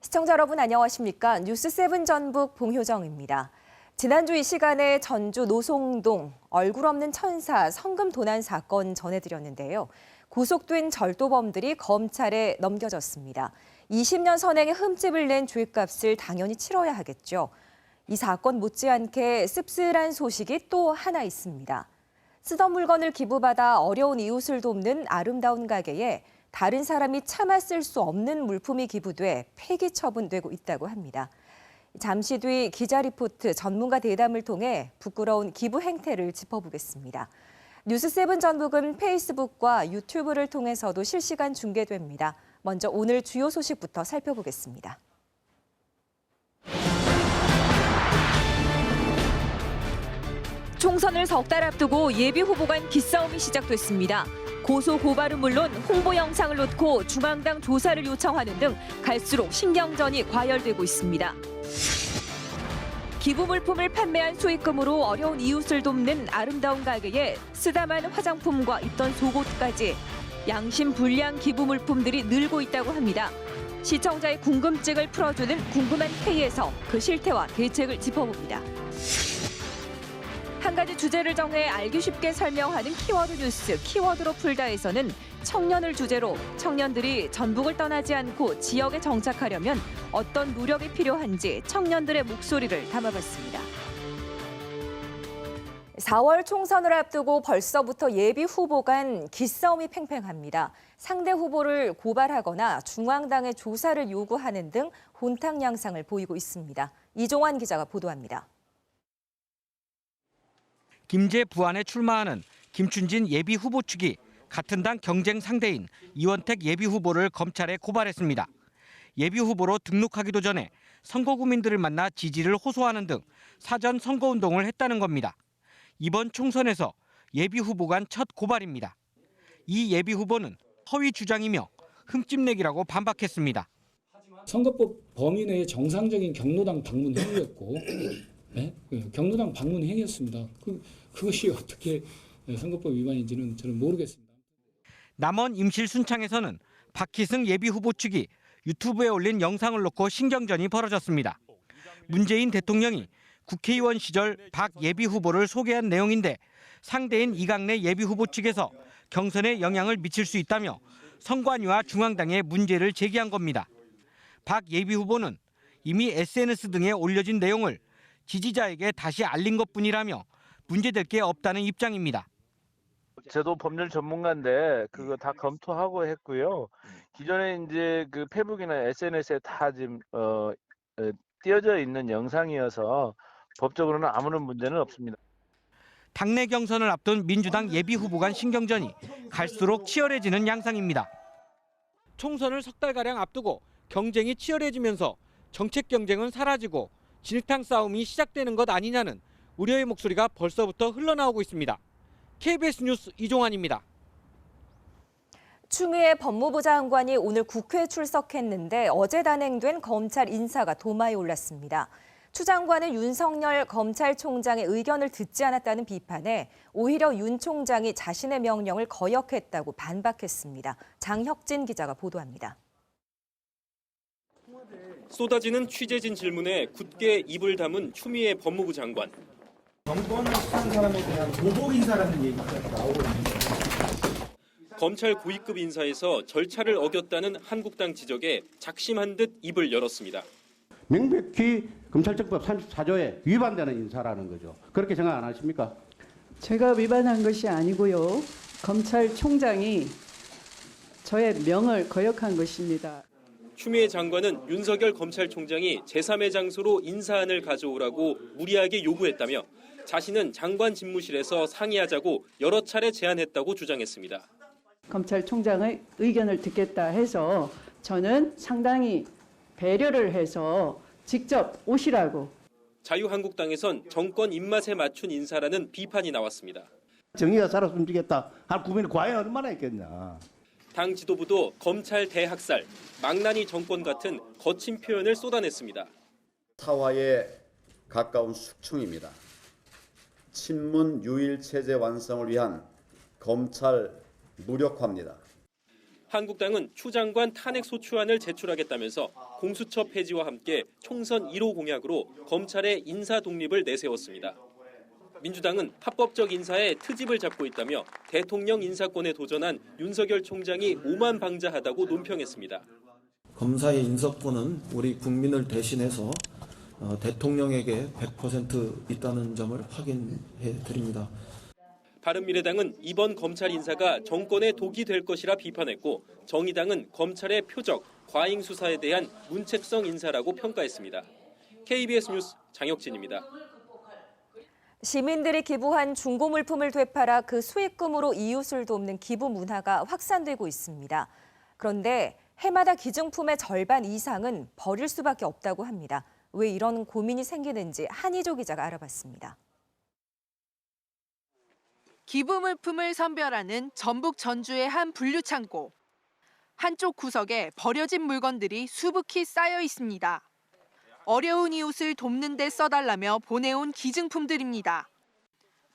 시청자 여러분 안녕하십니까? 뉴스7 전북 봉효정입니다. 지난주 이 시간에 전주 노송동 얼굴 없는 천사 성금 도난 사건 전해드렸는데요. 구속된 절도범들이 검찰에 넘겨졌습니다. 20년 선행에 흠집을 낸 죄값을 당연히 치러야 하겠죠. 이 사건 못지않게 씁쓸한 소식이 또 하나 있습니다. 쓰던 물건을 기부받아 어려운 이웃을 돕는 아름다운 가게에 다른 사람이 참아 쓸 수 없는 물품이 기부돼 폐기 처분되고 있다고 합니다. 잠시 뒤 기자 리포트 전문가 대담을 통해 부끄러운 기부 행태를 짚어보겠습니다. 뉴스7 전북은 페이스북과 유튜브를 통해서도 실시간 중계됩니다. 먼저 오늘 주요 소식부터 살펴보겠습니다. 총선을 석 달 앞두고 예비 후보 간 기싸움이 시작됐습니다. 고소 고발은 물론 홍보 영상을 놓고 중앙당 조사를 요청하는 등 갈수록 신경전이 과열되고 있습니다. 기부 물품을 판매한 수익금으로 어려운 이웃을 돕는 아름다운 가게에 쓰다만 화장품과 입던 속옷까지 양심 불량 기부 물품들이 늘고 있다고 합니다. 시청자의 궁금증을 풀어주는 궁금한 K에서 그 실태와 대책을 짚어봅니다. 한 가지 주제를 정해 알기 쉽게 설명하는 키워드 뉴스 키워드로 풀다에서는 청년을 주제로 청년들이 전북을 떠나지 않고 지역에 정착하려면 어떤 노력이 필요한지 청년들의 목소리를 담아봤습니다. 4월 총선을 앞두고 벌써부터 예비 후보 간 기싸움이 팽팽합니다. 상대 후보를 고발하거나 중앙당의 조사를 요구하는 등 혼탁 양상을 보이고 있습니다. 이종환 기자가 보도합니다. 김제 부안에 출마하는 김춘진 예비 후보 측이 같은 당 경쟁 상대인 이원택 예비 후보를 검찰에 고발했습니다. 예비 후보로 등록하기도 전에 선거구민들을 만나 지지를 호소하는 등 사전 선거운동을 했다는 겁니다. 이번 총선에서 예비 후보 간 첫 고발입니다. 이 예비 후보는 허위 주장이며 흠집내기라고 반박했습니다. 선거법 범위 내의 정상적인 경로당 방문 행위였고 네? 경로당 방문 행위였습니다. 그것이 어떻게 선거법 위반인지는 저는 모르겠습니다. 남원 임실 순창에서는 박희승 예비 후보 측이 유튜브에 올린 영상을 놓고 신경전이 벌어졌습니다. 문재인 대통령이 국회의원 시절 박 예비 후보를 소개한 내용인데 상대인 이강래 예비 후보 측에서 경선에 영향을 미칠 수 있다며 선관위와 중앙당에 문제를 제기한 겁니다. 박 예비 후보는 이미 SNS 등에 올려진 내용을 지지자에게 다시 알린 것뿐이라며 문제될 게 없다는 입장입니다. 저도 법률 전문가인데 그거 다 검토하고 했고요. 기존에 이제 그 페북이나 SNS에 다 지금 띄어져 있는 영상이어서 법적으로는 아무런 문제는 없습니다. 당내 경선을 앞둔 민주당 예비 후보 간 신경전이 갈수록 치열해지는 양상입니다. 총선을 석 달가량 앞두고 경쟁이 치열해지면서 정책 경쟁은 사라지고 진흙탕 싸움이 시작되는 것 아니냐는 우려의 목소리가 벌써부터 흘러나오고 있습니다. KBS 뉴스 이종환입니다. 추미애 법무부 장관이 오늘 국회에 출석했는데 어제 단행된 검찰 인사가 도마에 올랐습니다. 추 장관은 윤석열 검찰총장의 의견을 듣지 않았다는 비판에 오히려 윤 총장이 자신의 명령을 거역했다고 반박했습니다. 장혁진 기자가 보도합니다. 쏟아지는 취재진 질문에 굳게 입을 다문 추미애 법무부 장관. 정권을 수사한 사람에 대한 보복 인사라는 얘기가 나오거든요. 검찰 고위급 인사에서 절차를 어겼다는 한국당 지적에 작심한 듯 입을 열었습니다. 명백히 검찰청법 34조에 위반되는 인사라는 거죠. 그렇게 생각 안 하십니까? 제가 위반한 것이 아니고요. 검찰총장이 저의 명을 거역한 것입니다. 추미애 장관은 윤석열 검찰총장이 제3의 장소로 인사안을 가져오라고 무리하게 요구했다며 자신은 장관 집무실에서 상의하자고 여러 차례 제안했다고 주장했습니다. 검찰총장의 의견을 듣겠다 해서 저는 상당히 배려를 해서 직접 오시라고. 자유한국당에선 정권 입맛에 맞춘 인사라는 비판이 나왔습니다. 정의가 살아서 움직였다 할 국민이 과연 얼마나 있겠냐. 당 지도부도 검찰 대학살, 망나니 정권 같은 거친 표현을 쏟아냈습니다. 사화에 가까운 숙청입니다. 친문 유일 체제 완성을 위한 검찰 무력화입니다. 한국당은 추 장관 탄핵 소추안을 제출하겠다면서 공수처 폐지와 함께 총선 1호 공약으로 검찰의 인사 독립을 내세웠습니다. 민주당은 합법적 인사에 트집을 잡고 있다며 대통령 인사권에 도전한 윤석열 총장이 오만방자하다고 논평했습니다. 검사의 인사권은 우리 국민을 대신해서 대통령에게 100% 있다는 점을 확인해 드립니다. 바른미래당은 이번 검찰 인사가 정권의 독이 될 것이라 비판했고 정의당은 검찰의 표적, 과잉 수사에 대한 문책성 인사라고 평가했습니다. KBS 뉴스 장혁진입니다. 시민들이 기부한 중고 물품을 되팔아 그 수익금으로 이웃을 돕는 기부 문화가 확산되고 있습니다. 그런데 해마다 기증품의 절반 이상은 버릴 수밖에 없다고 합니다. 왜 이런 고민이 생기는지 한희조 기자가 알아봤습니다. 기부 물품을 선별하는 전북 전주의 한 분류창고. 한쪽 구석에 버려진 물건들이 수북히 쌓여 있습니다. 어려운 이웃을 돕는 데 써달라며 보내온 기증품들입니다.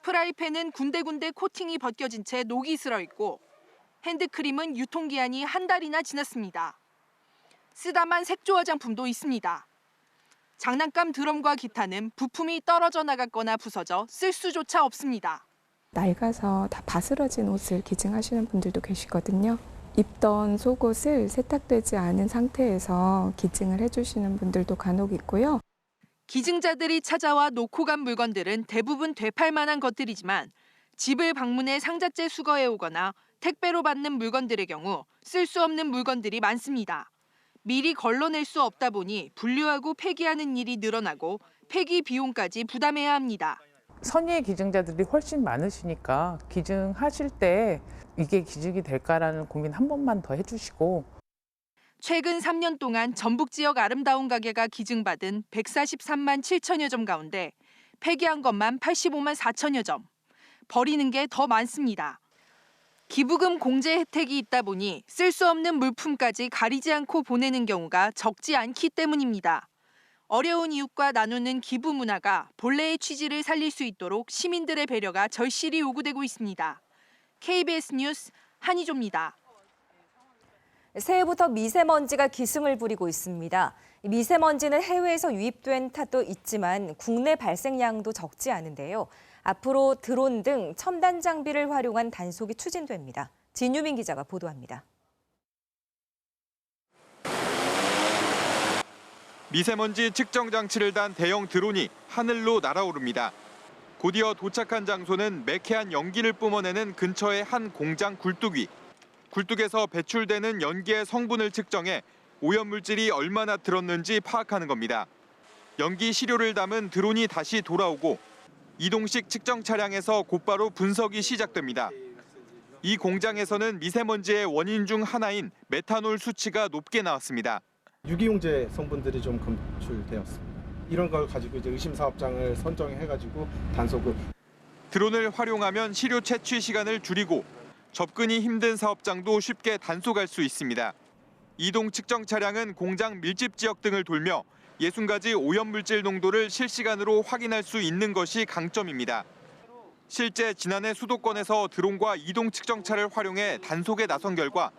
프라이팬은 군데군데 코팅이 벗겨진 채 녹이 슬어 있고 핸드크림은 유통기한이 한 달이나 지났습니다. 쓰다만 색조 화장품도 있습니다. 장난감 드럼과 기타는 부품이 떨어져 나갔거나 부서져 쓸 수조차 없습니다. 낡아서 다 바스러진 옷을 기증하시는 분들도 계시거든요. 입던 속옷을 세탁되지 않은 상태에서 기증을 해주시는 분들도 간혹 있고요. 기증자들이 찾아와 놓고 간 물건들은 대부분 되팔 만한 것들이지만 집을 방문해 상자째 수거해 오거나 택배로 받는 물건들의 경우 쓸 수 없는 물건들이 많습니다. 미리 걸러낼 수 없다 보니 분류하고 폐기하는 일이 늘어나고 폐기 비용까지 부담해야 합니다. 선의의 기증자들이 훨씬 많으시니까 기증하실 때 이게 기증이 될까라는 고민 한 번만 더 해주시고. 최근 3년 동안 전북 지역 아름다운 가게가 기증받은 143만 7천여 점 가운데 폐기한 것만 85만 4천여 점. 버리는 게 더 많습니다. 기부금 공제 혜택이 있다 보니 쓸 수 없는 물품까지 가리지 않고 보내는 경우가 적지 않기 때문입니다. 어려운 이웃과 나누는 기부 문화가 본래의 취지를 살릴 수 있도록 시민들의 배려가 절실히 요구되고 있습니다. KBS 뉴스 한희조입니다. 새해부터 미세먼지가 기승을 부리고 있습니다. 미세먼지는 해외에서 유입된 탓도 있지만 국내 발생량도 적지 않은데요. 앞으로 드론 등 첨단 장비를 활용한 단속이 추진됩니다. 진유민 기자가 보도합니다. 미세먼지 측정 장치를 단 대형 드론이 하늘로 날아오릅니다. 곧이어 도착한 장소는 매캐한 연기를 뿜어내는 근처의 한 공장 굴뚝 위. 굴뚝에서 배출되는 연기의 성분을 측정해 오염물질이 얼마나 들었는지 파악하는 겁니다. 연기 시료를 담은 드론이 다시 돌아오고 이동식 측정 차량에서 곧바로 분석이 시작됩니다. 이 공장에서는 미세먼지의 원인 중 하나인 메탄올 수치가 높게 나왔습니다. 유기용제 성분들이 좀 검출되었습니다. 이런 걸 가지고 이제 의심 사업장을 선정해가지고 단속을. 드론을 활용하면 시료 채취 시간을 줄이고 접근이 힘든 사업장도 쉽게 단속할 수 있습니다. 이동 측정 차량은 공장 밀집 지역 등을 돌며 60가지 오염물질 농도를 실시간으로 확인할 수 있는 것이 강점입니다. 실제 지난해 수도권에서 드론과 이동 측정차를 활용해 단속에 나선 결과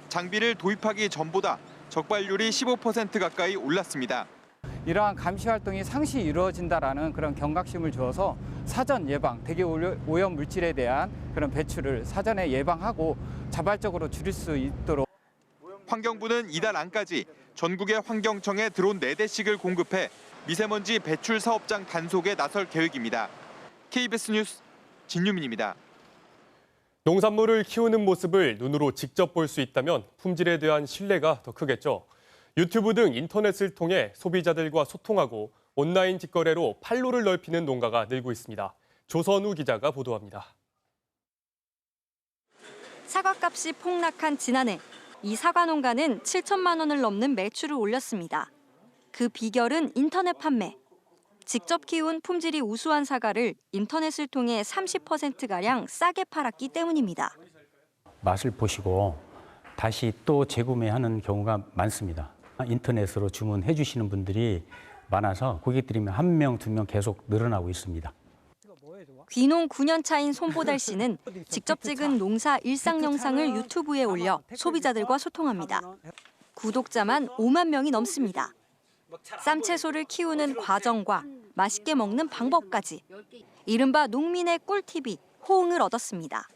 장비를 도입하기 전보다 적발률이 15% 가까이 올랐습니다. 이러한 감시 활동이 상시 이루어진다라는 그런 경각심을 주어서 사전 예방, 대기 오염 물질에 대한 그런 배출을 사전에 예방하고 자발적으로 줄일 수 있도록. 환경부는 이달 안까지 전국의 환경청에 드론 4대씩을 공급해 미세먼지 배출 사업장 단속에 나설 계획입니다. KBS 뉴스 진유민입니다. 농산물을 키우는 모습을 눈으로 직접 볼 수 있다면 품질에 대한 신뢰가 더 크겠죠. 유튜브 등 인터넷을 통해 소비자들과 소통하고 온라인 직거래로 판로를 넓히는 농가가 늘고 있습니다. 조선우 기자가 보도합니다. 사과값이 폭락한 지난해, 이 사과 농가는 7천만 원을 넘는 매출을 올렸습니다. 그 비결은 인터넷 판매. 직접 키운 품질이 우수한 사과를 인터넷을 통해 30%가량 싸게 팔았기 때문입니다. 맛을 보시고 다시 또 재구매하는 경우가 많습니다. 인터넷으로 주문해 주시는 분들이 많아서 고객들이 1명, 2명 계속 늘어나고 있습니다. 귀농 9년 차인 손보달 씨는 직접 찍은 농사 일상 영상을 유튜브에 올려 소비자들과 소통합니다. 구독자만 5만 명이 넘습니다. 쌈채소를 키우는 과정과 맛있게 먹는 방법까지 이른바 농민의 꿀팁이 호응을 얻었습니다.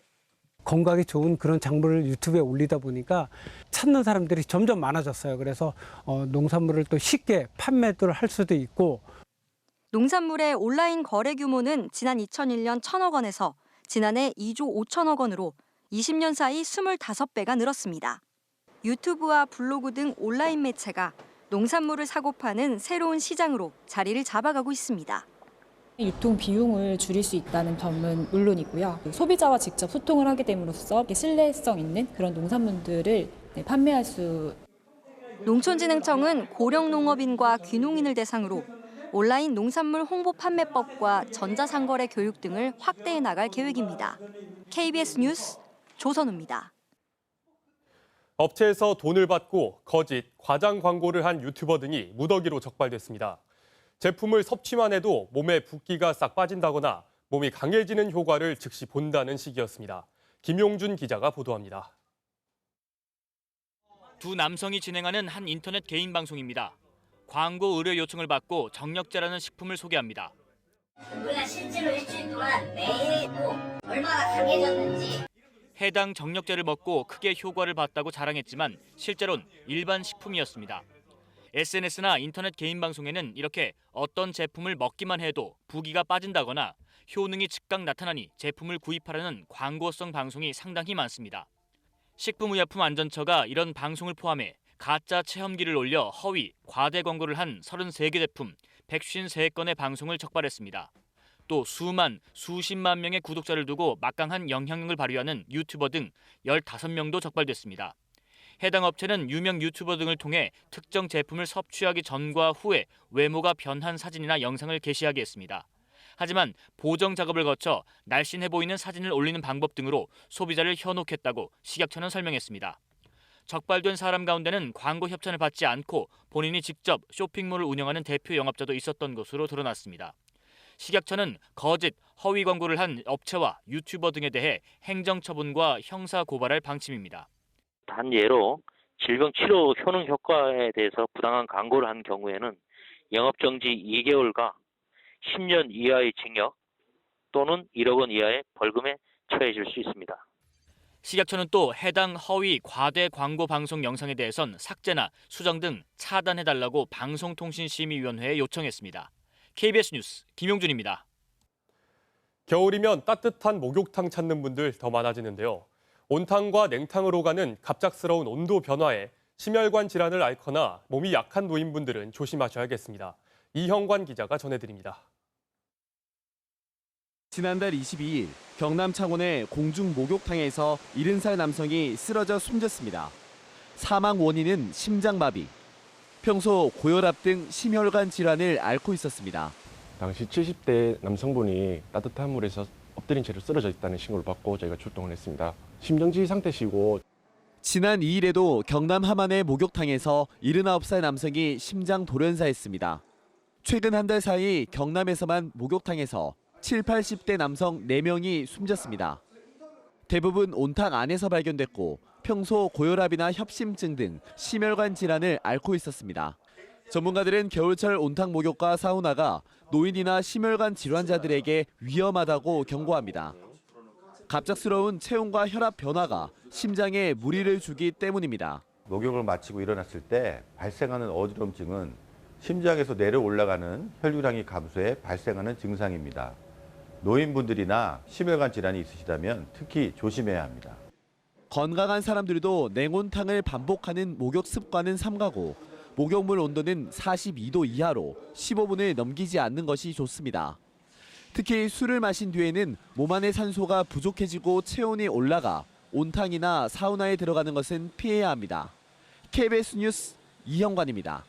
건강에 좋은 그런 작물을 유튜브에 올리다 보니까 찾는 사람들이 점점 많아졌어요. 그래서 농산물을 또 쉽게 판매도 할 수도 있고. 농산물의 온라인 거래 규모는 지난 2001년 1,000억 원에서 지난해 2조 5천억 원으로 20년 사이 25배가 늘었습니다. 유튜브와 블로그 등 온라인 매체가 농산물을 사고 파는 새로운 시장으로 자리를 잡아가고 있습니다. 유통 비용을 줄일 수 있다는 점은 물론이고요. 소비자와 직접 소통을 하게 됨으로써 신뢰성 있는 그런 농산물들을 판매할 수. 농촌진흥청은 고령 농업인과 귀농인을 대상으로 온라인 농산물 홍보 판매법과 전자상거래 교육 등을 확대해 나갈 계획입니다. KBS 뉴스 조선우입니다. 업체에서 돈을 받고 거짓, 과장 광고를 한 유튜버 등이 무더기로 적발됐습니다. 제품을 섭취만 해도 몸에 붓기가 싹 빠진다거나 몸이 강해지는 효과를 즉시 본다는 식이었습니다. 김용준 기자가 보도합니다. 두 남성이 진행하는 한 인터넷 개인 방송입니다. 광고 의뢰 요청을 받고 정력제라는 식품을 소개합니다. 우리가 실제로 일주일 동안 매일 얼마나 강해졌는지. 해당 정력제를 먹고 크게 효과를 봤다고 자랑했지만 실제로는 일반 식품이었습니다. SNS나 인터넷 개인 방송에는 이렇게 어떤 제품을 먹기만 해도 부기가 빠진다거나 효능이 즉각 나타나니 제품을 구입하라는 광고성 방송이 상당히 많습니다. 식품의약품안전처가 이런 방송을 포함해 가짜 체험기를 올려 허위, 과대 광고를 한 33개 제품, 153건의 방송을 적발했습니다. 또 수십만 명의 구독자를 두고 막강한 영향력을 발휘하는 유튜버 등 15명도 적발됐습니다. 해당 업체는 유명 유튜버 등을 통해 특정 제품을 섭취하기 전과 후에 외모가 변한 사진이나 영상을 게시하게 했습니다. 하지만 보정 작업을 거쳐 날씬해 보이는 사진을 올리는 방법 등으로 소비자를 현혹했다고 식약처는 설명했습니다. 적발된 사람 가운데는 광고 협찬을 받지 않고 본인이 직접 쇼핑몰을 운영하는 대표 영업자도 있었던 것으로 드러났습니다. 식약처는 거짓, 허위 광고를 한 업체와 유튜버 등에 대해 행정처분과 형사고발할 방침입니다. 단 예로 질병치료 효능 효과에 대해서 부당한 광고를 한 경우에는 영업정지 2개월과 10년 이하의 징역 또는 1억 원 이하의 벌금에 처해질 수 있습니다. 식약처는 또 해당 허위, 과대 광고 방송 영상에 대해선 삭제나 수정 등 차단해달라고 방송통신심의위원회에 요청했습니다. KBS 뉴스 김용준입니다. 겨울이면 따뜻한 목욕탕 찾는 분들 더 많아지는데요. 온탕과 냉탕으로 가는 갑작스러운 온도 변화에 심혈관 질환을 앓거나 몸이 약한 노인분들은 조심하셔야겠습니다. 이형관 기자가 전해드립니다. 지난달 22일 경남 창원의 공중 목욕탕에서 70살 남성이 쓰러져 숨졌습니다. 사망 원인은 심장마비. 평소 고혈압 등 심혈관 질환을 앓고 있었습니다. 당시 70대 남성분이 따뜻한 물에서 엎드린 채로 쓰러져 있다는 신고를 받고 저희가 출동을 했습니다. 심정지 상태시고. 지난 2일에도 경남 함안의 목욕탕에서 79살 남성이 심장 돌연사했습니다. 최근 한 달 사이 경남에서만 목욕탕에서 70, 80대 남성 4명이 숨졌습니다. 대부분 온탕 안에서 발견됐고 평소 고혈압이나 협심증 등 심혈관 질환을 앓고 있었습니다. 전문가들은 겨울철 온탕 목욕과 사우나가 노인이나 심혈관 질환자들에게 위험하다고 경고합니다. 갑작스러운 체온과 혈압 변화가 심장에 무리를 주기 때문입니다. 목욕을 마치고 일어났을 때 발생하는 어지럼증은 심장에서 내려 올라가는 혈류량이 감소해 발생하는 증상입니다. 노인분들이나 심혈관 질환이 있으시다면 특히 조심해야 합니다. 건강한 사람들도 냉온탕을 반복하는 목욕 습관은 삼가고 목욕물 온도는 42도 이하로 15분을 넘기지 않는 것이 좋습니다. 특히 술을 마신 뒤에는 몸 안의 산소가 부족해지고 체온이 올라가 온탕이나 사우나에 들어가는 것은 피해야 합니다. KBS 뉴스 이형관입니다.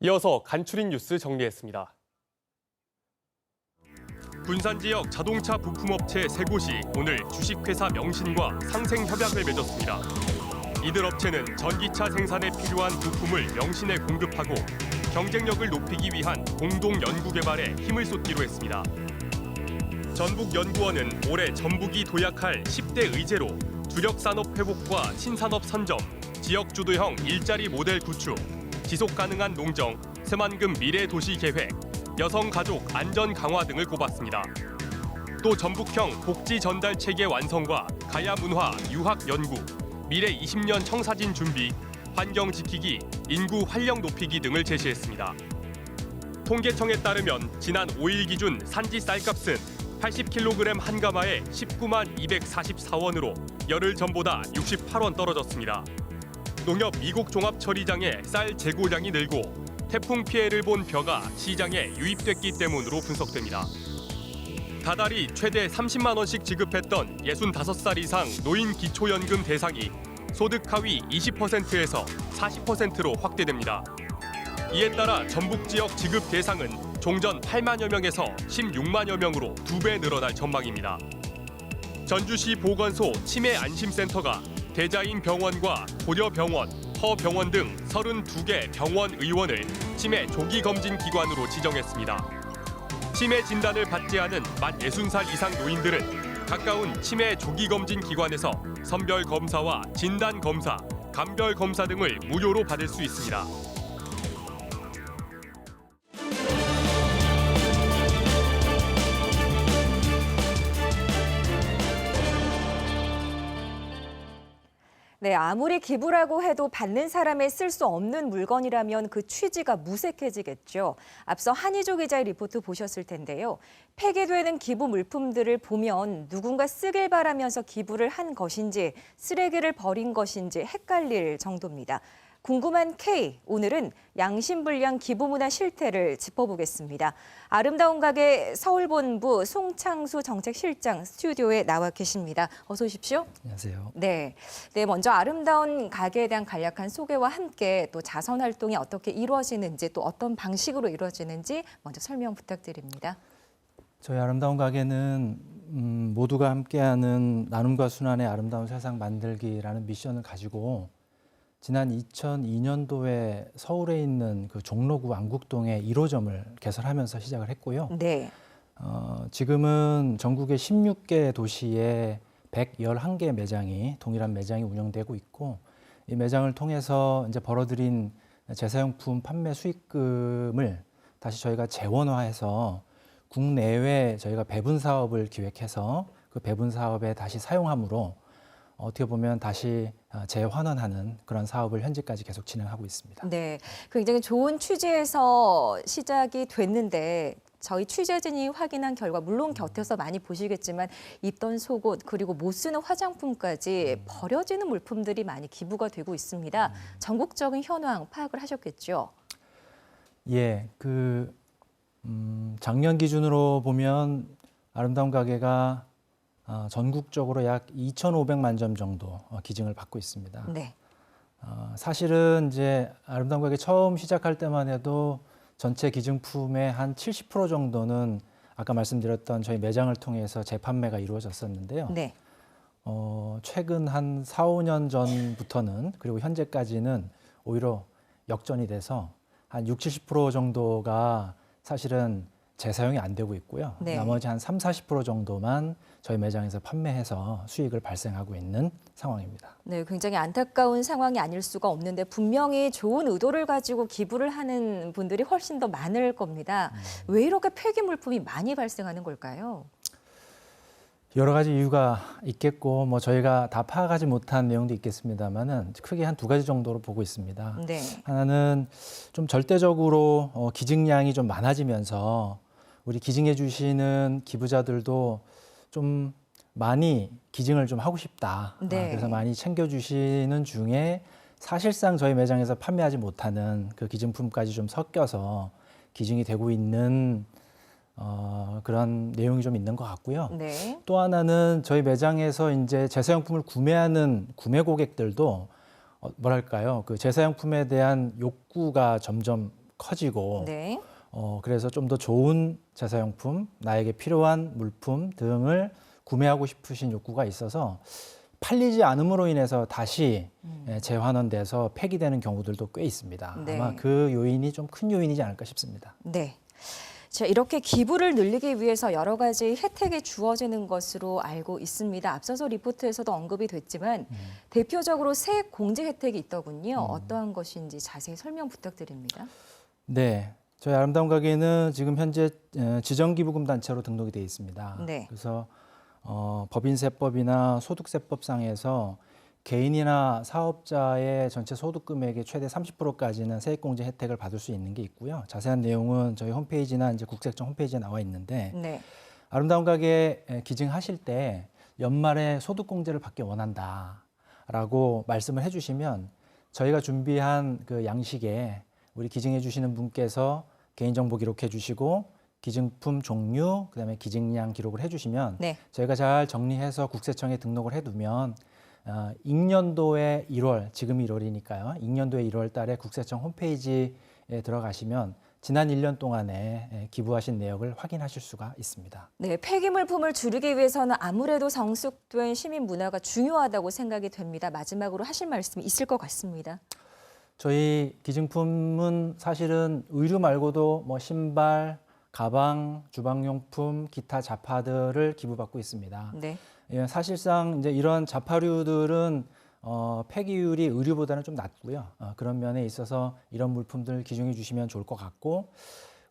이어서 간추린 뉴스 정리했습니다. 군산 지역 자동차 부품업체 3곳이 오늘 주식회사 명신과 상생협약을 맺었습니다. 이들 업체는 전기차 생산에 필요한 부품을 명신에 공급하고 경쟁력을 높이기 위한 공동 연구 개발에 힘을 쏟기로 했습니다. 전북연구원은 올해 전북이 도약할 10대 의제로 주력산업 회복과 신산업 선점, 지역주도형 일자리 모델 구축, 지속가능한 농정, 새만금 미래도시 계획, 여성가족 안전 강화 등을 꼽았습니다. 또 전북형 복지 전달 체계 완성과 가야 문화 유학 연구, 미래 20년 청사진 준비, 환경 지키기, 인구 활력 높이기 등을 제시했습니다. 통계청에 따르면 지난 5일 기준 산지 쌀값은 80kg 한 가마에 19만 244원으로 열흘 전보다 68원 떨어졌습니다. 농협 미국 종합처리장의 쌀 재고량이 늘고 태풍 피해를 본 벼가 시장에 유입됐기 때문으로 분석됩니다. 다달이 최대 30만 원씩 지급했던 65살 이상 노인 기초연금 대상이 소득 하위 20%에서 40%로 확대됩니다. 이에 따라 전북 지역 지급 대상은 종전 8만여 명에서 16만여 명으로 2배 늘어날 전망입니다. 전주시 보건소 치매안심센터가 대자인 병원과 고려병원, 허병원 등 32개 병원 의원을 치매 조기 검진 기관으로 지정했습니다. 치매 진단을 받지 않은 만 60살 이상 노인들은 가까운 치매 조기 검진 기관에서 선별 검사와 진단 검사, 감별 검사 등을 무료로 받을 수 있습니다. 네, 아무리 기부라고 해도 받는 사람의 쓸 수 없는 물건이라면 그 취지가 무색해지겠죠. 앞서 한희조 기자의 리포트 보셨을 텐데요. 폐기되는 기부 물품들을 보면 누군가 쓰길 바라면서 기부를 한 것인지 쓰레기를 버린 것인지 헷갈릴 정도입니다. 궁금한 K, 오늘은 양심불량 기부문화 실태를 짚어보겠습니다. 아름다운 가게 서울본부 송창수 정책실장 스튜디오에 나와 계십니다. 어서 오십시오. 안녕하세요. 네, 먼저 아름다운 가게에 대한 간략한 소개와 함께 또 자선 활동이 어떻게 이루어지는지 또 어떤 방식으로 이루어지는지 먼저 설명 부탁드립니다. 저희 아름다운 가게는 모두가 함께하는 나눔과 순환의 아름다운 세상 만들기라는 미션을 가지고 지난 2002년도에 서울에 있는 그 종로구 안국동에 1호점을 개설하면서 시작을 했고요. 네. 지금은 전국의 16개 도시에 111개 매장이 동일한 매장이 운영되고 있고 이 매장을 통해서 이제 벌어들인 재사용품 판매 수익금을 다시 저희가 재원화해서 국내외 저희가 배분 사업을 기획해서 그 배분 사업에 다시 사용함으로 어떻게 보면 다시 재환원하는 그런 사업을 현재까지 계속 진행하고 있습니다. 네, 굉장히 좋은 취지에서 시작이 됐는데 저희 취재진이 확인한 결과 물론 곁에서 많이 보시겠지만 입던 속옷 그리고 못 쓰는 화장품까지 버려지는 물품들이 많이 기부가 되고 있습니다. 전국적인 현황 파악을 하셨겠죠? 예, 작년 기준으로 보면 아름다운 가게가 전국적으로 약 2,500만 점 정도 기증을 받고 있습니다. 네. 사실은 이제 아름다운 가게 처음 시작할 때만 해도 전체 기증품의 한 70% 정도는 아까 말씀드렸던 저희 매장을 통해서 재판매가 이루어졌었는데요. 네. 최근 한 4, 5년 전부터는 그리고 현재까지는 오히려 역전이 돼서 한 60, 70% 정도가 사실은 재사용이 안 되고 있고요. 네. 나머지 한 3, 40% 정도만 저희 매장에서 판매해서 수익을 발생하고 있는 상황입니다. 네, 굉장히 안타까운 상황이 아닐 수가 없는데 분명히 좋은 의도를 가지고 기부를 하는 분들이 훨씬 더 많을 겁니다. 왜 이렇게 폐기 물품이 많이 발생하는 걸까요? 여러 가지 이유가 있겠고 뭐 저희가 다 파악하지 못한 내용도 있겠습니다만은 크게 한 2가지 정도로 보고 있습니다. 네. 하나는 좀 절대적으로 기증량이 좀 많아지면서 우리 기증해 주시는 기부자들도 좀 많이 기증을 좀 하고 싶다. 네. 그래서 많이 챙겨주시는 중에 사실상 저희 매장에서 판매하지 못하는 그 기증품까지 좀 섞여서 기증이 되고 있는 그런 내용이 좀 있는 것 같고요. 네. 또 하나는 저희 매장에서 이제 재사용품을 구매하는 구매 고객들도 뭐랄까요, 그 재사용품에 대한 욕구가 점점 커지고, 네. 그래서 좀 더 좋은 재사용품, 나에게 필요한 물품 등을 구매하고 싶으신 욕구가 있어서 팔리지 않음으로 인해서 다시 재환원돼서 폐기되는 경우들도 꽤 있습니다. 네. 아마 그 요인이 좀 큰 요인이지 않을까 싶습니다. 네. 자, 이렇게 기부를 늘리기 위해서 여러 가지 혜택이 주어지는 것으로 알고 있습니다. 앞서서 리포트에서도 언급이 됐지만 대표적으로 세액 공제 혜택이 있더군요. 어떠한 것인지 자세히 설명 부탁드립니다. 네, 저희 아름다운 가게는 지금 현재 지정기부금 단체로 등록이 되어 있습니다. 네. 그래서 법인세법이나 소득세법상에서 개인이나 사업자의 전체 소득 금액의 최대 30%까지는 세액공제 혜택을 받을 수 있는 게 있고요. 자세한 내용은 저희 홈페이지나 이제 국세청 홈페이지에 나와 있는데 네. 아름다운 가게 기증하실 때 연말에 소득공제를 받기 원한다라고 말씀을 해주시면 저희가 준비한 그 양식에 우리 기증해 주시는 분께서 개인정보 기록해 주시고 기증품 종류, 그다음에 기증량 기록을 해주시면 네. 저희가 잘 정리해서 국세청에 등록을 해두면 익년도의 1월, 지금 1월이니까요. 익년도의 1월 달에 국세청 홈페이지에 들어가시면 지난 1년 동안에 기부하신 내역을 확인하실 수가 있습니다. 네, 폐기물품을 줄이기 위해서는 아무래도 성숙된 시민 문화가 중요하다고 생각이 됩니다. 마지막으로 하실 말씀이 있을 것 같습니다. 저희 기증품은 사실은 의류 말고도 뭐 신발, 가방, 주방용품, 기타 잡화들을 기부받고 있습니다. 네. 예, 사실상 이제 이런 잡화류들은 폐기율이 의류보다는 좀 낮고요. 그런 면에 있어서 이런 물품들 기증해 주시면 좋을 것 같고,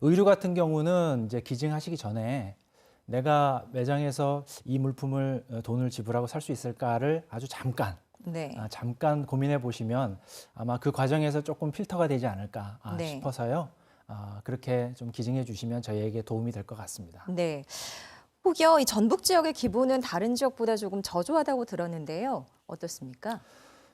의류 같은 경우는 이제 기증하시기 전에 내가 매장에서 이 물품을 돈을 지불하고 살 수 있을까를 아주 잠깐 고민해 보시면 아마 그 과정에서 조금 필터가 되지 않을까 싶어서요. 그렇게 좀 기증해 주시면 저희에게 도움이 될 것 같습니다. 네. 혹여 이 전북 지역의 기부는 다른 지역보다 조금 저조하다고 들었는데요. 어떻습니까?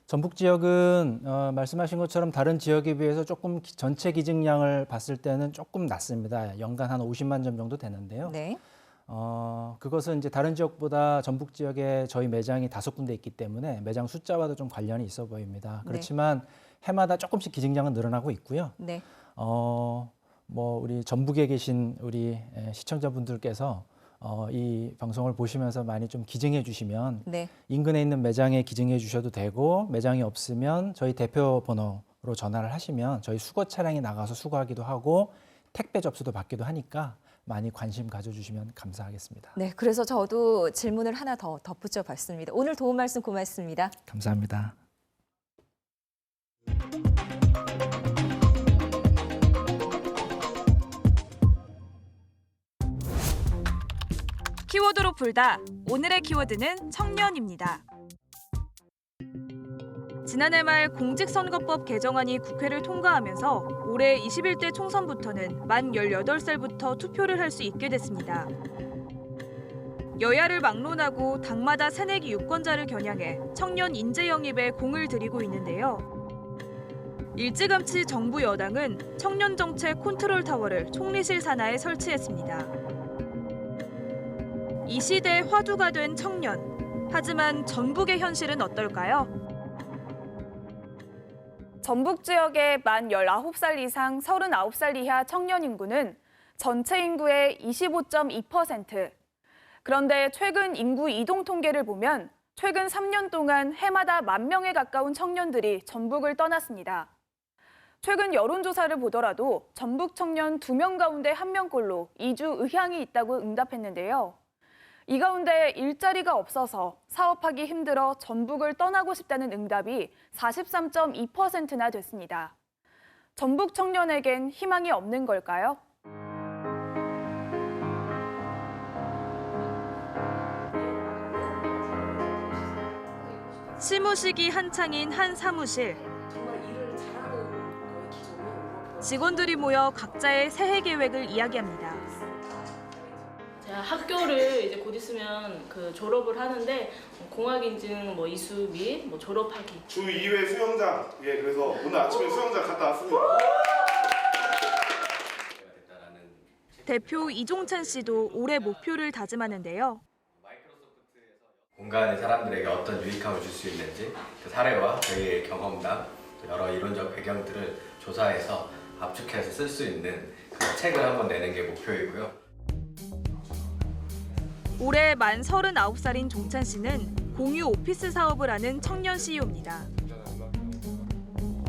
전북 지역은 말씀하신 것처럼 다른 지역에 비해서 조금 전체 기증량을 봤을 때는 조금 낮습니다. 연간 한 50만 점 정도 되는데요. 네. 그것은 이제 다른 지역보다 전북 지역에 저희 매장이 5군데 있기 때문에 매장 숫자와도 좀 관련이 있어 보입니다. 그렇지만 해마다 조금씩 기증량은 늘어나고 있고요. 네. 뭐 우리 전북에 계신 우리 시청자분들께서 이 방송을 보시면서 많이 좀 기증해 주시면 인근에 있는 매장에 기증해 주셔도 되고, 매장이 없으면 저희 대표 번호로 전화를 하시면 저희 수거 차량이 나가서 수거하기도 하고 택배 접수도 받기도 하니까 많이 관심 가져주시면 감사하겠습니다. 네, 그래서 저도 질문을 하나 더 덧붙여 봤습니다. 오늘 도움 말씀 고맙습니다. 감사합니다. 키워드로 풀다. 오늘의 키워드는 청년입니다. 지난해 말 공직선거법 개정안이 국회를 통과하면서 올해 21대 총선부터는 만 18살부터 투표를 할 수 있게 됐습니다. 여야를 막론하고 당마다 새내기 유권자를 겨냥해 청년 인재 영입에 공을 들이고 있는데요. 일찌감치 정부 여당은 청년정책 컨트롤 타워를 총리실 산하에 설치했습니다. 이 시대의 화두가 된 청년. 하지만 전북의 현실은 어떨까요? 전북 지역의 만 19살 이상 39살 이하 청년 인구는 전체 인구의 25.2%. 그런데 최근 인구 이동 통계를 보면 최근 3년 동안 해마다 10,000명에 가까운 청년들이 전북을 떠났습니다. 최근 여론조사를 보더라도 전북 청년 2명 가운데 1명꼴로 이주 의향이 있다고 응답했는데요. 이 가운데 일자리가 없어서 사업하기 힘들어 전북을 떠나고 싶다는 응답이 43.2%나 됐습니다. 전북 청년에겐 희망이 없는 걸까요? 시무식이 한창인 한 사무실. 직원들이 모여 각자의 새해 계획을 이야기합니다. 제가 학교를 이제 곧 있으면 졸업을 하는데 공학 인증 이수 및 졸업하기. 주 2회 수영장. 그래서 오늘 아침에 수영장 갔다 왔습니다. 대표 이종찬 씨도 올해 목표를 다짐하는데요. 공간에 사람들에게 어떤 유익함을 줄 수 있는지 그 사례와 저희의 경험담, 여러 이론적 배경들을 조사해서 압축해서 쓸 수 있는 그 책을 한번 내는 게 목표이고요. 올해 만 39살인 종찬 씨는 공유 오피스 사업을 하는 청년 CEO입니다.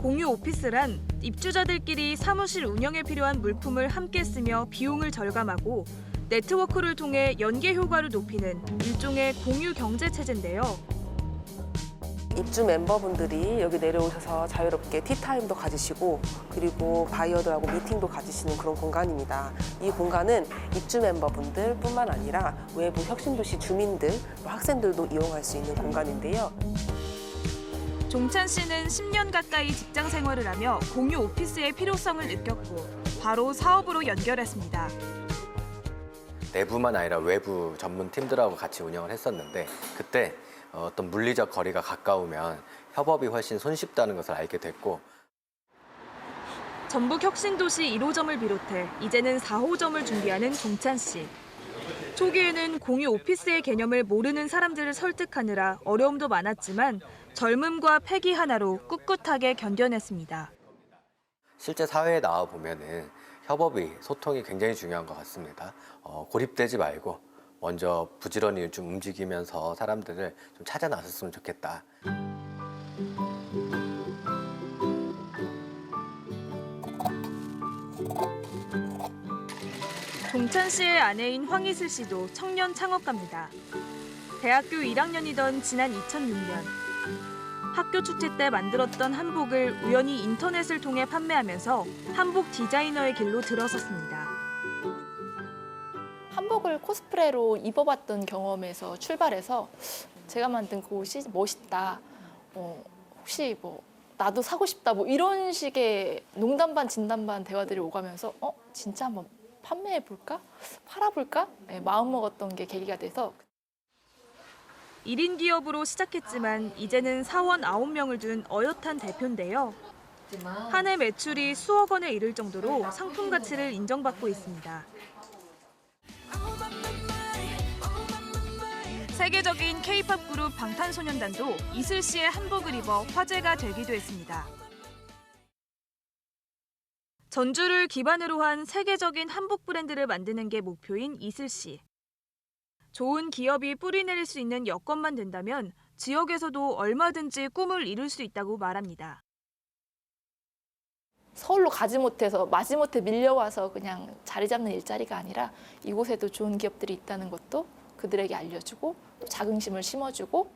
공유 오피스란 입주자들끼리 사무실 운영에 필요한 물품을 함께 쓰며 비용을 절감하고 네트워크를 통해 연계 효과를 높이는 일종의 공유 경제 체제인데요. 입주 멤버분들이 여기 내려오셔서 자유롭게 티타임도 가지시고 그리고 바이어들하고 미팅도 가지시는 그런 공간입니다. 이 공간은 입주 멤버분들뿐만 아니라 외부 혁신도시 주민들, 학생들도 이용할 수 있는 공간인데요. 종찬 씨는 10년 가까이 직장 생활을 하며 공유 오피스의 필요성을 느꼈고 바로 사업으로 연결했습니다. 내부만 아니라 외부 전문 팀들하고 같이 운영을 했었는데 그때 어떤 물리적 거리가 가까우면 협업이 훨씬 손쉽다는 것을 알게 됐고 전북 혁신도시 1호점을 비롯해 이제는 4호점을 준비하는 종찬 씨. 초기에는 공유 오피스의 개념을 모르는 사람들을 설득하느라 어려움도 많았지만 젊음과 패기 하나로 꿋꿋하게 견뎌냈습니다. 실제 사회에 나와 보면은 협업이, 소통이 굉장히 중요한 것 같습니다. 고립되지 말고 먼저 부지런히 좀 움직이면서 사람들을 좀 찾아 나섰으면 좋겠다. 종찬 씨의 아내인 황희슬 씨도 청년 창업가입니다. 대학교 1학년이던 지난 2006년 학교 축제 때 만들었던 한복을 우연히 인터넷을 통해 판매하면서 한복 디자이너의 길로 들어섰습니다. 한복을 코스프레로 입어봤던 경험에서 출발해서 제가 만든 그 옷이 멋있다. 혹시 뭐 나도 사고 싶다. 뭐 이런 식의 농담 반 진담 반 대화들이 오가면서 진짜 한번 판매해볼까? 팔아볼까? 네, 마음먹었던 게 계기가 돼서 1인 기업으로 시작했지만 이제는 사원 9명을 둔 어엿한 대표인데요. 한 해 매출이 수억 원에 이를 정도로 상품 가치를 인정받고 있습니다. 세계적인 K-팝 그룹 방탄소년단도 이슬 씨의 한복을 입어 화제가 되기도 했습니다. 전주를 기반으로 한 세계적인 한복 브랜드를 만드는 게 목표인 이슬 씨. 좋은 기업이 뿌리 내릴 수 있는 여건만 된다면 지역에서도 얼마든지 꿈을 이룰 수 있다고 말합니다. 서울로 가지 못해서 마지못해 밀려와서 그냥 자리 잡는 일자리가 아니라 이곳에도 좋은 기업들이 있다는 것도 그들에게 알려주고 또 자긍심을 심어주고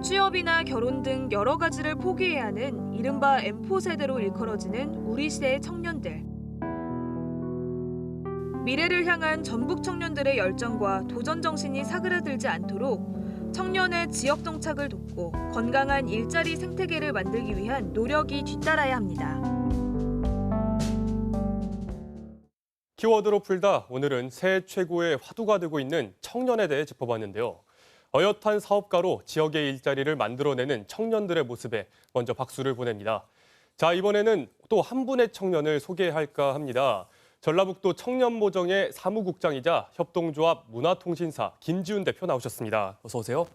취업이나 결혼 등 여러 가지를 포기해야 하는 이른바 M4 세대로 일컬어지는 우리 시대의 청년들. 미래를 향한 전북 청년들의 열정과 도전 정신이 사그라들지 않도록 청년의 지역 정착을 돕고 건강한 일자리 생태계를 만들기 위한 노력이 뒤따라야 합니다. 키워드로 풀다 오늘은 새해 최고의 화두가 되고 있는 청년에 대해 짚어봤는데요. 어엿한 사업가로 지역의 일자리를 만들어내는 청년들의 모습에 먼저 박수를 보냅니다. 자, 이번에는 또 한 분의 청년을 소개할까 합니다. 전라북도 청년모정의 사무국장이자 협동조합 문화통신사 김지훈 대표 나오셨습니다. 어서 오세요.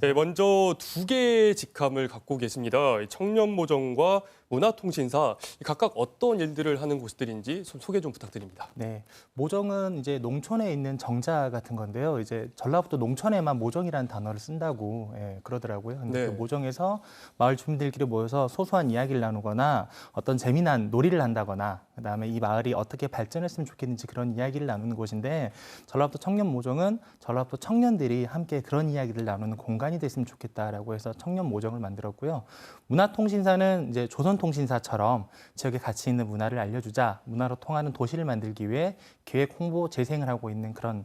네, 먼저 두 개의 직함을 갖고 계십니다. 청년모정과 문화통신사 각각 어떤 일들을 하는 곳들인지 소개 좀 부탁드립니다. 네, 모정은 이제 농촌에 있는 정자 같은 건데요. 이제 전라북도 농촌에만 모정이라는 단어를 쓴다고 그러더라고요. 근데 네. 그 모정에서 마을 주민들끼리 모여서 소소한 이야기를 나누거나 어떤 재미난 놀이를 한다거나 그다음에 이 마을이 어떻게 발전했으면 좋겠는지 그런 이야기를 나누는 곳인데 전라북도 청년 모정은 전라북도 청년들이 함께 그런 이야기를 나누는 공간이 됐으면 좋겠다라고 해서 청년 모정을 만들었고요. 문화통신사는 이제 조선통신사처럼 지역에 가치 있는 문화를 알려주자 문화로 통하는 도시를 만들기 위해 기획 홍보 재생을 하고 있는 그런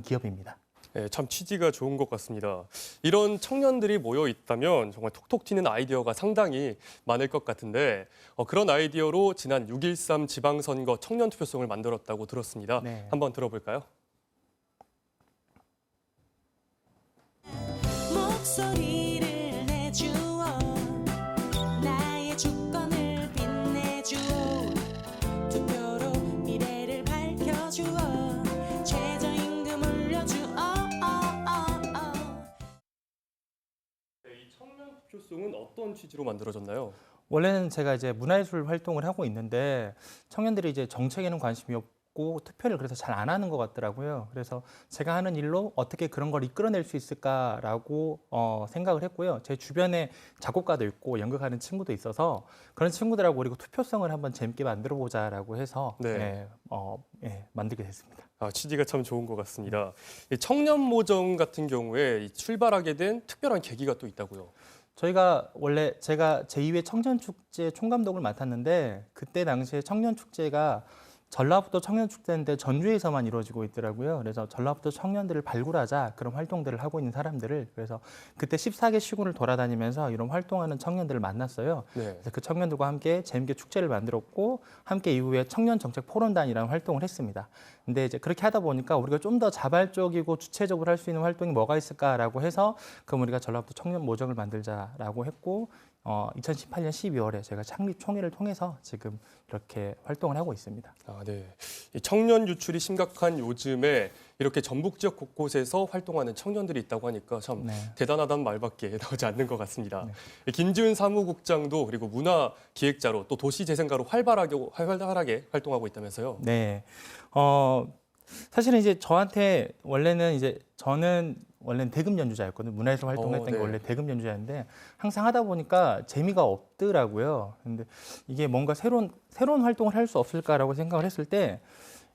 기업입니다. 네, 참 취지가 좋은 것 같습니다. 이런 청년들이 모여 있다면 정말 톡톡 튀는 아이디어가 상당히 많을 것 같은데 그런 아이디어로 지난 6.13 지방선거 청년 투표송을 만들었다고 들었습니다. 네. 한번 들어볼까요? 목소리를 내주어 나의 주권을 빛내주어 투표로 미래를 밝혀주어 최저임금 올려주어 이 청년 투표송은 어떤 취지로 만들어졌나요? 원래는 제가 이제 문화예술 활동을 하고 있는데 청년들이 이제 정책에는 관심이 없고 없고 투표를 그래서 잘 안 하는 것 같더라고요. 그래서 제가 하는 일로 어떻게 그런 걸 이끌어낼 수 있을까라고 생각을 했고요. 제 주변에 작곡가도 있고 연극하는 친구도 있어서 그런 친구들하고 그리고 투표성을 한번 재밌게 만들어보자라고 해서 만들게 됐습니다. 취지가 참 좋은 것 같습니다. 이 청년 모정 같은 경우에 출발하게 된 특별한 계기가 또 있다고요. 저희가 원래 제가 제2회 청년축제 총감독을 맡았는데 그때 당시에 청년축제가 전라북도 청년축제인데 전주에서만 이루어지고 있더라고요. 그래서 전라북도 청년들을 발굴하자 그런 활동들을 하고 있는 사람들을 그래서 그때 14개 시군을 돌아다니면서 이런 활동하는 청년들을 만났어요. 그래서 그 청년들과 함께 재밌게 축제를 만들었고 함께 이후에 청년정책포럼단이라는 활동을 했습니다. 근데 이제 그렇게 하다 보니까 우리가 좀 더 자발적이고 주체적으로 할 수 있는 활동이 뭐가 있을까라고 해서 그럼 우리가 전라북도 청년 모정을 만들자라고 했고 2018년 12월에 제가 창립 총회를 통해서 지금 이렇게 활동을 하고 있습니다. 네. 이 청년 유출이 심각한 요즘에 이렇게 전북 지역 곳곳에서 활동하는 청년들이 있다고 하니까 참 대단하다는 말밖에 나오지 않는 것 같습니다. 김지은 사무국장도 그리고 문화기획자로 또 도시재생가로 활발하게 활동하고 있다면서요? 네. 사실은 이제 저한테 저는 원래는 대금 연주자였거든요. 문화에서 활동했던 게 원래 대금 연주자였는데 항상 하다 보니까 재미가 없더라고요. 근데 이게 뭔가 새로운 활동을 할 수 없을까라고 생각을 했을 때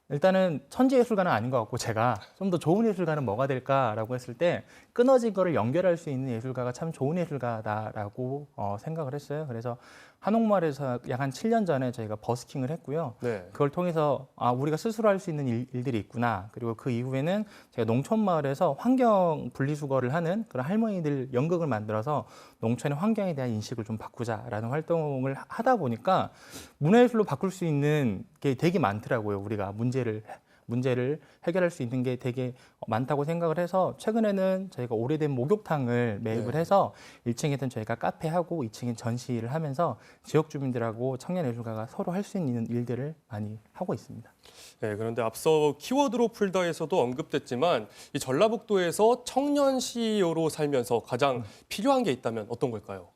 일단은 천재예술가는 아닌 것 같고 제가 좀 더 좋은 예술가는 뭐가 될까라고 했을 때 끊어진 거를 연결할 수 있는 예술가가 참 좋은 예술가다라고 생각을 했어요. 그래서 한옥마을에서 약 한 7년 전에 저희가 버스킹을 했고요. 그걸 통해서 우리가 스스로 할 수 있는 일들이 있구나. 그리고 그 이후에는 제가 농촌마을에서 환경 분리수거를 하는 그런 할머니들 연극을 만들어서 농촌의 환경에 대한 인식을 좀 바꾸자라는 활동을 하다 보니까 문화예술로 바꿀 수 있는 게 되게 많더라고요. 우리가 문제를 해결할 수 있는 게 되게 많다고 생각을 해서 최근에는 저희가 오래된 목욕탕을 매입을 해서 1층에는 저희가 카페하고 2층에 전시를 하면서 지역 주민들하고 청년 예술가가 서로 할 수 있는 일들을 많이 하고 있습니다. 네, 그런데 앞서 키워드로 풀다에서도 언급됐지만 이 전라북도에서 청년 CEO로 살면서 가장 필요한 게 있다면 어떤 걸까요?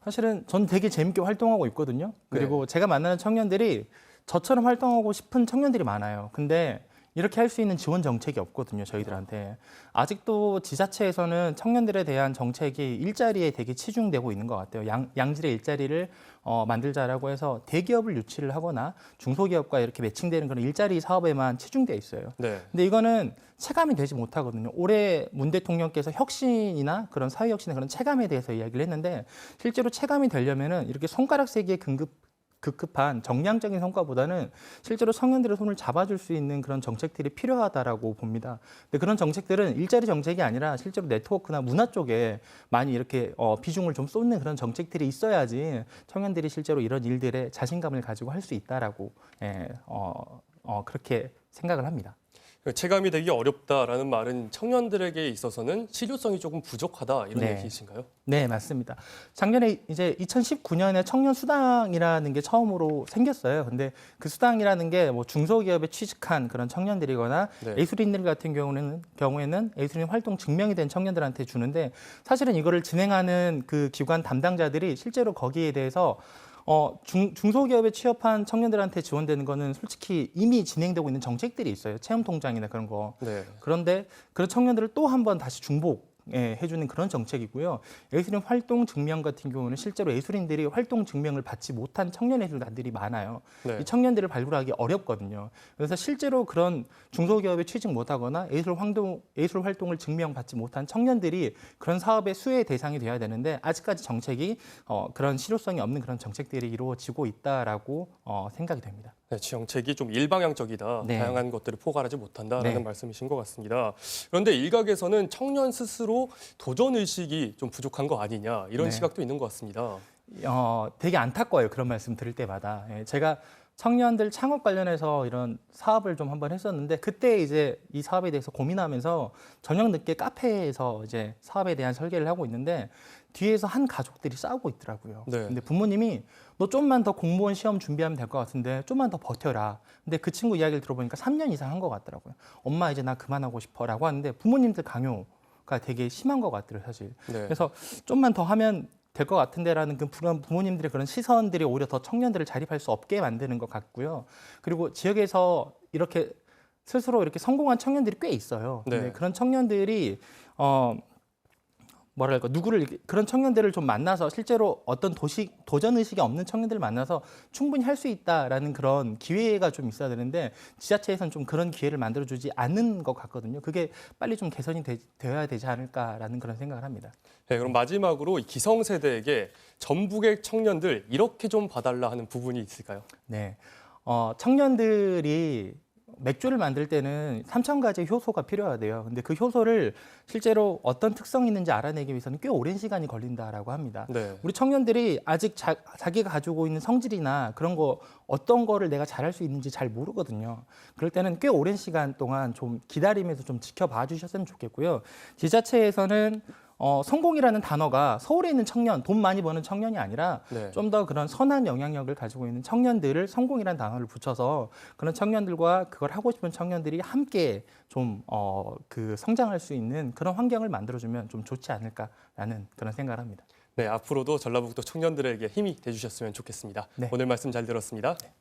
사실은 전 되게 재밌게 활동하고 있거든요. 그리고 제가 만나는 청년들이 저처럼 활동하고 싶은 청년들이 많아요. 근데 이렇게 할 수 있는 지원 정책이 없거든요, 저희들한테. 아직도 지자체에서는 청년들에 대한 정책이 일자리에 되게 치중되고 있는 것 같아요. 양질의 일자리를 만들자라고 해서 대기업을 유치를 하거나 중소기업과 이렇게 매칭되는 그런 일자리 사업에만 치중돼 있어요. 근데 이거는 체감이 되지 못하거든요. 올해 문 대통령께서 혁신이나 그런 사회 혁신의 그런 체감에 대해서 이야기를 했는데 실제로 체감이 되려면은 이렇게 손가락 세기의 급급한 정량적인 성과보다는 실제로 청년들의 손을 잡아줄 수 있는 그런 정책들이 필요하다라고 봅니다. 근데 그런 정책들은 일자리 정책이 아니라 실제로 네트워크나 문화 쪽에 많이 이렇게 비중을 좀 쏟는 그런 정책들이 있어야지 청년들이 실제로 이런 일들에 자신감을 가지고 할 수 있다라고 그렇게 생각을 합니다. 체감이 되기 어렵다라는 말은 청년들에게 있어서는 실효성이 조금 부족하다 이런 얘기이신가요? 네, 맞습니다. 작년에 이제 2019년에 청년 수당이라는 게 처음으로 생겼어요. 근데 그 수당이라는 게 뭐 중소기업에 취직한 그런 청년들이거나 예술인들 같은 경우에는 예술인 활동 증명이 된 청년들한테 주는데 사실은 이거를 진행하는 그 기관 담당자들이 실제로 거기에 대해서 중소기업에 취업한 청년들한테 지원되는 거는 솔직히 이미 진행되고 있는 정책들이 있어요. 체험통장이나 그런 거. 그런데 그런 청년들을 또 한 번 다시 해주는 그런 정책이고요. 예술인 활동 증명 같은 경우는 실제로 예술인들이 활동 증명을 받지 못한 청년 예술가들이 많아요. 이 청년들을 발굴하기 어렵거든요. 그래서 실제로 그런 중소기업에 취직 못하거나 예술 활동을 증명받지 못한 청년들이 그런 사업의 수혜 대상이 돼야 되는데 아직까지 정책이 그런 실효성이 없는 그런 정책들이 이루어지고 있다라고 생각이 됩니다. 네, 정책이 좀 일방향적이다. 다양한 것들을 포괄하지 못한다라는 말씀이신 것 같습니다. 그런데 일각에서는 청년 스스로 도전 의식이 좀 부족한 거 아니냐 이런 시각도 있는 것 같습니다. 되게 안타까워요. 그런 말씀 들을 때마다. 제가 청년들 창업 관련해서 이런 사업을 좀 한번 했었는데 그때 이제 이 사업에 대해서 고민하면서 저녁 늦게 카페에서 이제 사업에 대한 설계를 하고 있는데 뒤에서 한 가족들이 싸우고 있더라고요. 근데 부모님이 너 좀만 더 공무원 시험 준비하면 될 것 같은데 좀만 더 버텨라. 근데 그 친구 이야기를 들어보니까 3년 이상 한 것 같더라고요. 엄마 이제 나 그만하고 싶어라고 하는데 부모님들 강요가 되게 심한 것 같더라고요, 사실. 그래서 좀만 더 하면 될 것 같은데라는 그 부모님들의 그런 시선들이 오히려 더 청년들을 자립할 수 없게 만드는 것 같고요. 그리고 지역에서 이렇게 스스로 이렇게 성공한 청년들이 꽤 있어요. 네. 네, 그런 청년들이 뭐랄까 그런 청년들을 좀 만나서 실제로 어떤 도전 의식이 없는 청년들을 만나서 충분히 할 수 있다라는 그런 기회가 좀 있어야 되는데 지자체에서는 좀 그런 기회를 만들어주지 않는 것 같거든요. 그게 빨리 좀 개선이 되어야 되지 않을까라는 그런 생각을 합니다. 네, 그럼 마지막으로 이 기성세대에게 전북의 청년들 이렇게 좀 봐달라 하는 부분이 있을까요? 네, 청년들이 맥주를 만들 때는 3,000가지의 효소가 필요하대요. 근데 그 효소를 실제로 어떤 특성이 있는지 알아내기 위해서는 꽤 오랜 시간이 걸린다라고 합니다. 네. 우리 청년들이 아직 자기가 가지고 있는 성질이나 그런 거 어떤 거를 내가 잘할 수 있는지 잘 모르거든요. 그럴 때는 꽤 오랜 시간 동안 좀 기다리면서 좀 지켜봐 주셨으면 좋겠고요. 지자체에서는 성공이라는 단어가 서울에 있는 청년, 돈 많이 버는 청년이 아니라 네. 좀 더 그런 선한 영향력을 가지고 있는 청년들을 성공이라는 단어를 붙여서 그런 청년들과 그걸 하고 싶은 청년들이 함께 좀 그 성장할 수 있는 그런 환경을 만들어주면 좀 좋지 않을까라는 그런 생각을 합니다. 네, 앞으로도 전라북도 청년들에게 힘이 돼주셨으면 좋겠습니다. 네. 오늘 말씀 잘 들었습니다. 네.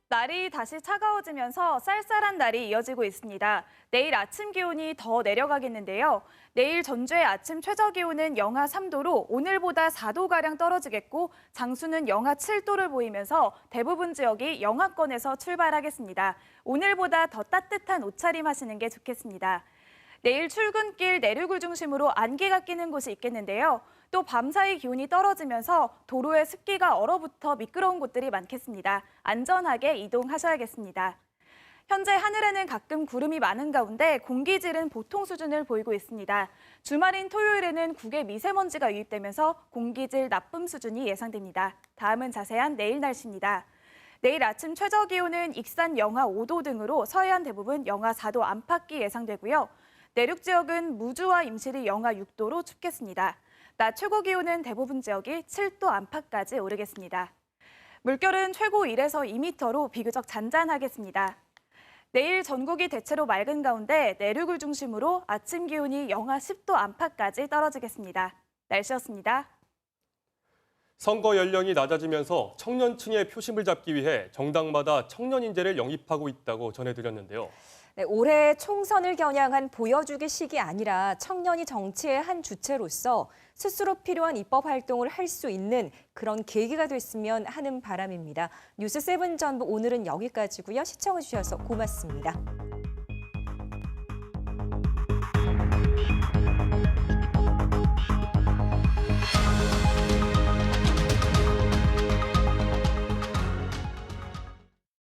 날이 다시 차가워지면서 쌀쌀한 날이 이어지고 있습니다. 내일 아침 기온이 더 내려가겠는데요. 내일 전주의 아침 최저 기온은 영하 3도로 오늘보다 4도가량 떨어지겠고 장수는 영하 7도를 보이면서 대부분 지역이 영하권에서 출발하겠습니다. 오늘보다 더 따뜻한 옷차림 하시는 게 좋겠습니다. 내일 출근길 내륙을 중심으로 안개가 끼는 곳이 있겠는데요. 또 밤사이 기온이 떨어지면서 도로에 습기가 얼어붙어 미끄러운 곳들이 많겠습니다. 안전하게 이동하셔야겠습니다. 현재 하늘에는 가끔 구름이 많은 가운데 공기질은 보통 수준을 보이고 있습니다. 주말인 토요일에는 국외 미세먼지가 유입되면서 공기질 나쁨 수준이 예상됩니다. 다음은 자세한 내일 날씨입니다. 내일 아침 최저 기온은 익산 영하 5도 등으로 서해안 대부분 영하 4도 안팎이 예상되고요. 내륙 지역은 무주와 임실이 영하 6도로 춥겠습니다. 낮 최고 기온은 대부분 지역이 7도 안팎까지 오르겠습니다. 물결은 최고 1에서 2m로 비교적 잔잔하겠습니다. 내일 전국이 대체로 맑은 가운데 내륙을 중심으로 아침 기온이 영하 10도 안팎까지 떨어지겠습니다. 날씨였습니다. 선거 연령이 낮아지면서 청년층의 표심을 잡기 위해 정당마다 청년 인재를 영입하고 있다고 전해드렸는데요. 네, 올해 총선을 겨냥한 보여주기 식이 아니라 청년이 정치의 한 주체로서 스스로 필요한 입법 활동을 할 수 있는 그런 계기가 됐으면 하는 바람입니다. 뉴스7 전북 오늘은 여기까지고요. 시청해주셔서 고맙습니다.